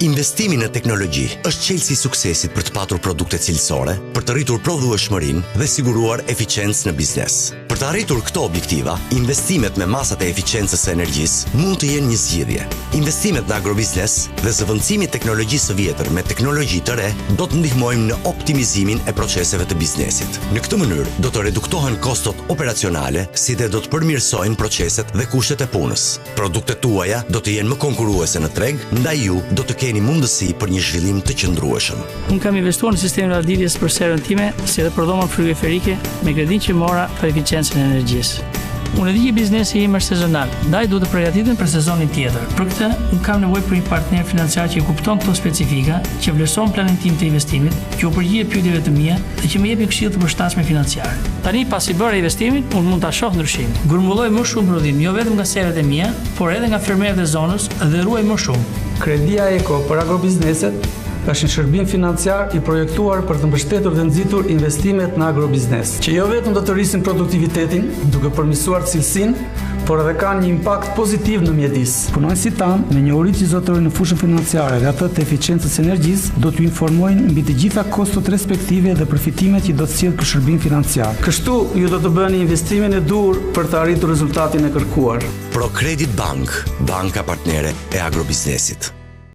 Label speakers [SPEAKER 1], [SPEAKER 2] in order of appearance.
[SPEAKER 1] Investimi në teknologji është çelësi i suksesit për të patur produkte cilësore, për të rritur prodhueshmërinë dhe siguruar eficiencë në biznes. Për të arritur këto objektiva, investimet me masat e eficiencës së energjisë mund të jenë një zgjidhje. Investimet në agrobiznes dhe zëvendësimi i teknologjisë së vjetër me teknologji të re do të ndihmojnë në optimizimin e proceseve të biznesit. Në këtë mënyrë do të reduktohen kostot operacionale, si dhe do të përmirësojnë proceset dhe kushtet e punës. Produktet tuaja do të jenë më konkurruese në treg, ndaj ju do të keni mundësi për një zhvillim të qëndrueshëm.
[SPEAKER 2] Unë kam investuar në sistemin e radhëlidhjes për serën time, si edhe për dhomën frigoriferike me kredinë që mora për eficiencën e energjisë. Unë e di që biznesi im është sezonal, ndaj duhet të përgatitem për sezonin tjetër. Për këtë, unë kam nevojë për një partner financiar që kupton këto specifika, që vlerëson planin tim të investimit, që u përgjigjet pyetjeve të mia dhe që më jep një këshill të përshtatshme financiare. Tani pasi bëra investimin, unë mund ta shoh ndryshimin. Grumbulloj më shumë prodhim, jo vetëm nga serët e mia, por edhe nga fermerët e zonës dhe ruaj më shumë.
[SPEAKER 3] Kredia Eko për agrobizneset është një shërbim financiar i projektuar për të mbështetur dhe nxitur investimet në agrobiznes, që jo vetëm do të rrisin produktivitetin, duke përmirësuar cilësinë, por edhe kanë një impakt pozitiv në mjedis. Punonësit tanë me njohuri që zotërojnë në fushën financiare dhe atë të eficiencës së energjisë do t'ju informojnë mbi të gjitha kostot respektive dhe përfitimet që do të sjellë ky shërbim financiar. Kështu ju do të bëni investimin e duhur për të arritur rezultatin e kërkuar.
[SPEAKER 1] ProCredit Bank, banka partnere e agrobiznesit.